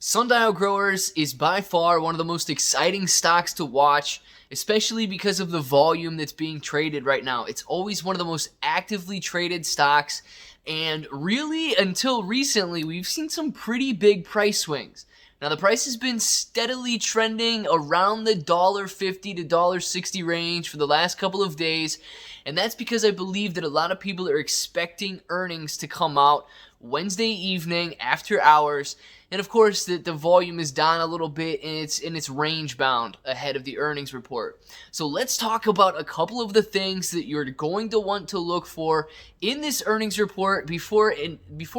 Sundial Growers is by far one of the most exciting stocks to watch, especially because of the volume that's being traded right now. It's always one of the most actively traded stocks, and really, until recently, we've seen some pretty big price swings. Now, the price has been steadily trending around the $1.50 to $1.60 range for the last couple of days, and that's because I believe that a lot of people are expecting earnings to come out Wednesday evening after hours, and of course the volume is down a little bit and it's range bound ahead of the earnings report. So let's talk about a couple of the things that you're going to want to look for in this earnings report before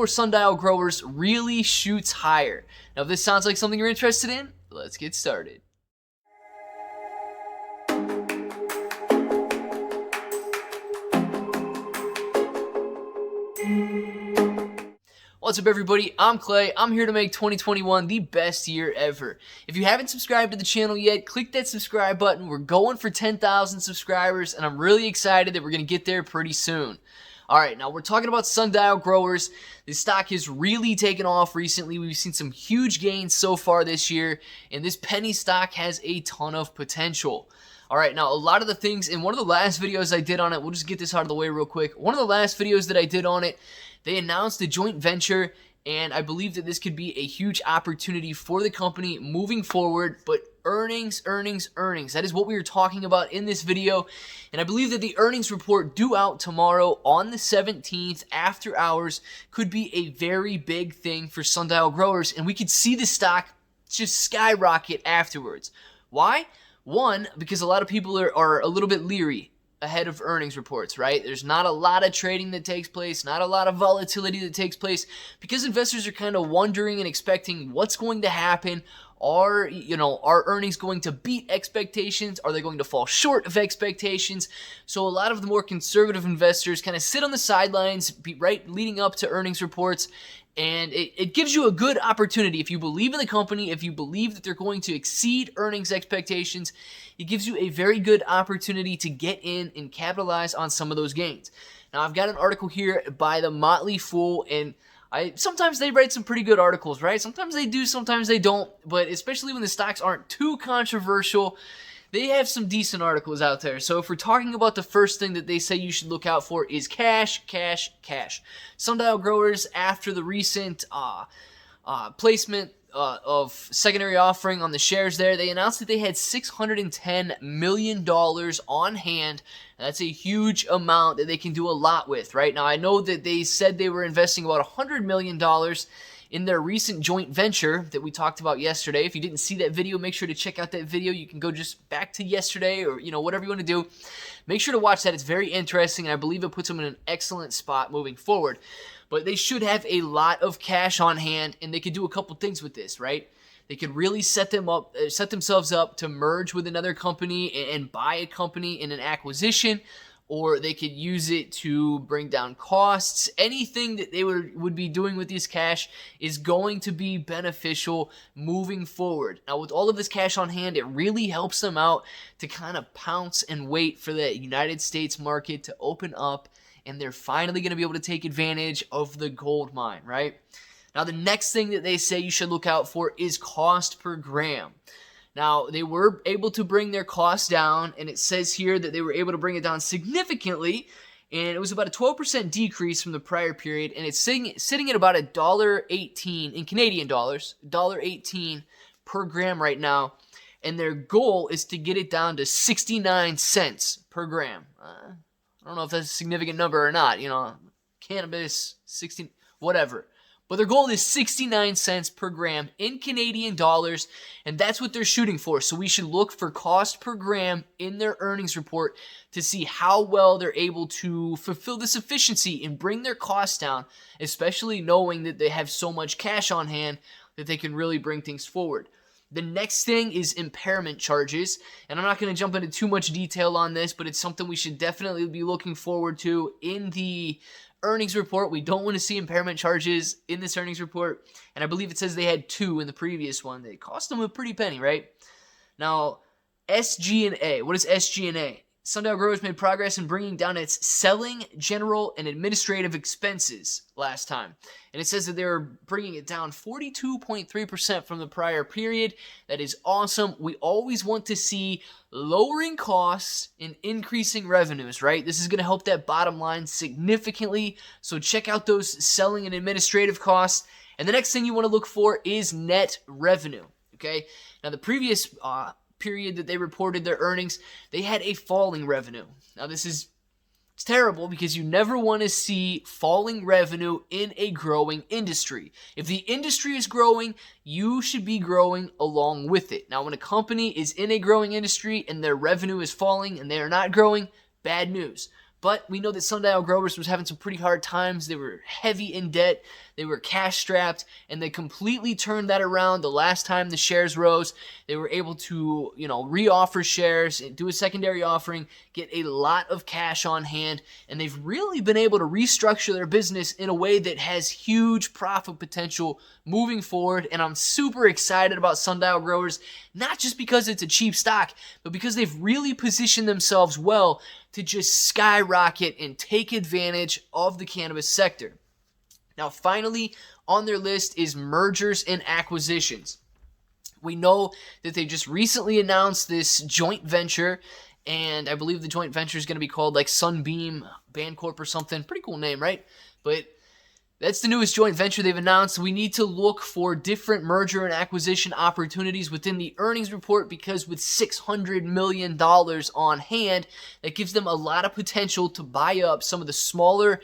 Sundial Growers really shoots higher. Now, if this sounds like something you're interested in, let's get started. What's up, everybody? I'm Clay. I'm here to make 2021 the best year ever. If you haven't subscribed to the channel yet, click that subscribe button. We're going for 10,000 subscribers, and I'm really excited that we're going to get there pretty soon. All right, now we're talking about Sundial Growers. This stock has really taken off recently. We've seen some huge gains so far this year, and this penny stock has a ton of potential. All right, now a lot of the things in one of the last videos I did on it, we'll just get this out of the way real quick. One of the last videos that I did on it, they announced a joint venture, and I believe that this could be a huge opportunity for the company moving forward. But earnings, that is what we are talking about in this video. And I believe that the earnings report due out tomorrow on the 17th after hours could be a very big thing for Sundial Growers, and we could see the stock just skyrocket afterwards. Why? One, because a lot of people are a little bit leery ahead of earnings reports, right? There's not a lot of trading that takes place, not a lot of volatility that takes place, because investors are kind of wondering and expecting what's going to happen. Are earnings going to beat expectations? Are they going to fall short of expectations? So a lot of the more conservative investors kind of sit on the sidelines right leading up to earnings reports, and it gives you a good opportunity. If you believe in the company, if you believe that they're going to exceed earnings expectations, it gives you a very good opportunity to get in and capitalize on some of those gains. Now, I've got an article here by the Motley Fool, and sometimes they write some pretty good articles, right? Sometimes they do, sometimes they don't, but especially when the stocks aren't too controversial, they have some decent articles out there. So if we're talking about the first thing that they say you should look out for is cash. Sundial Growers, after the recent placement of secondary offering on the shares there, they announced that they had $610 million on hand. That's a huge amount that they can do a lot with, right? Now, I know that they said they were investing about $100 million in their recent joint venture that we talked about yesterday. If you didn't see that video, make sure to check out that video. You can go just back to yesterday, or whatever you want to do. Make sure to watch that. It's very interesting, and I believe it puts them in an excellent spot moving forward. But they should have a lot of cash on hand, and they could do a couple things with this, right? They could really set themselves up to merge with another company and buy a company in an acquisition, or they could use it to bring down costs. Anything that they would be doing with this cash is going to be beneficial moving forward. Now, with all of this cash on hand, it really helps them out to kind of pounce and wait for the United States market to open up, and they're finally going to be able to take advantage of the gold mine, right? Now, the next thing that they say you should look out for is cost per gram. Now, they were able to bring their costs down, and it says here that they were able to bring it down significantly, and it was about a 12% decrease from the prior period, and it's sitting at about $1.18 in Canadian dollars, $1.18 per gram right now, and their goal is to get it down to 69 cents per gram. I don't know if that's a significant number or not, cannabis, 16, whatever. But their goal is 69 cents per gram in Canadian dollars, and that's what they're shooting for. So we should look for cost per gram in their earnings report to see how well they're able to fulfill this efficiency and bring their costs down, especially knowing that they have so much cash on hand that they can really bring things forward. The next thing is impairment charges, and I'm not going to jump into too much detail on this, but it's something we should definitely be looking forward to in the earnings report. We don't want to see impairment charges in this earnings report, and I believe it says they had 2 in the previous one. They cost them a pretty penny, right? Now, SG&A. What is SG&A? Sundial Growers made progress in bringing down its selling, general, and administrative expenses last time. And it says that they were bringing it down 42.3% from the prior period. That is awesome. We always want to see lowering costs and increasing revenues, right? This is going to help that bottom line significantly. So check out those selling and administrative costs. And the next thing you want to look for is net revenue, okay? Now, the previous period that they reported their earnings, they had a falling revenue. Now it's terrible because you never want to see falling revenue in a growing industry. If the industry is growing, you should be growing along with it. Now, when a company is in a growing industry and their revenue is falling and they are not growing, bad news. But we know that Sundial Growers was having some pretty hard times. They were heavy in debt. They were cash strapped, and they completely turned that around the last time the shares rose. They were able to, re-offer shares, do a secondary offering, get a lot of cash on hand, and they've really been able to restructure their business in a way that has huge profit potential moving forward. And I'm super excited about Sundial Growers, not just because it's a cheap stock, but because they've really positioned themselves well to just skyrocket and take advantage of the cannabis sector. Now, finally, on their list is mergers and acquisitions. We know that they just recently announced this joint venture, and I believe the joint venture is going to be called like Sunbeam Bancorp or something. Pretty cool name, right? But that's the newest joint venture they've announced. We need to look for different merger and acquisition opportunities within the earnings report, because with $600 million on hand, that gives them a lot of potential to buy up some of the smaller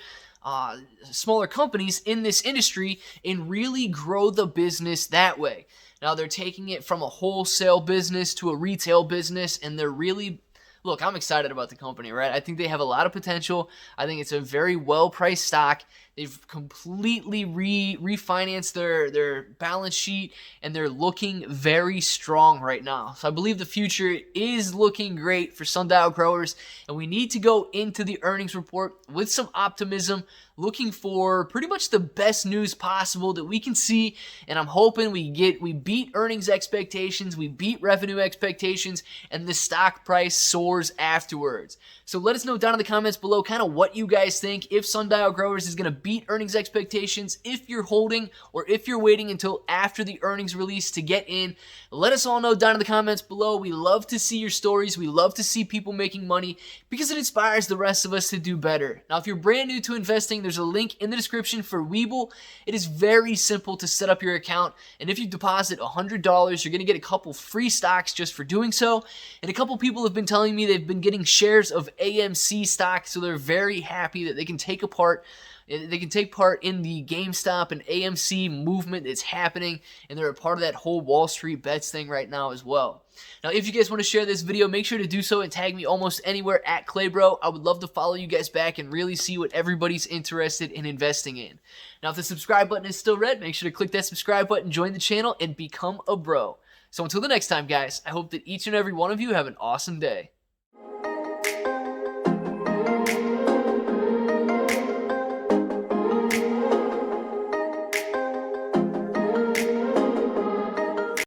companies in this industry and really grow the business that way. Now, they're taking it from a wholesale business to a retail business, and they're really... Look, I'm excited about the company, right? I think they have a lot of potential. I think it's a very well-priced stock. They've completely refinanced their balance sheet, and they're looking very strong right now. So I believe the future is looking great for Sundial Growers, and we need to go into the earnings report with some optimism, looking for pretty much the best news possible that we can see, and I'm hoping we beat earnings expectations, we beat revenue expectations, and the stock price soars afterwards. So let us know down in the comments below kind of what you guys think, if Sundial Growers is going to beat earnings expectations, if you're holding, or if you're waiting until after the earnings release to get in. Let us all know down in the comments below. We love to see your stories. We love to see people making money because it inspires the rest of us to do better. Now, if you're brand new to investing, there's a link in the description for Webull. It is very simple to set up your account, and if you deposit $100, you're going to get a couple free stocks just for doing so. And a couple people have been telling me they've been getting shares of AMC stock, so they're very happy that they can take part in the GameStop and AMC movement that's happening, and they're a part of that whole Wall Street bets thing right now as well. Now, if you guys want to share this video, make sure to do so and tag me almost anywhere at Claybro. I would love to follow you guys back and really see what everybody's interested in investing in. Now, if the subscribe button is still red, make sure to click that subscribe button, join the channel, and become a bro. So until the next time, guys, I hope that each and every one of you have an awesome day.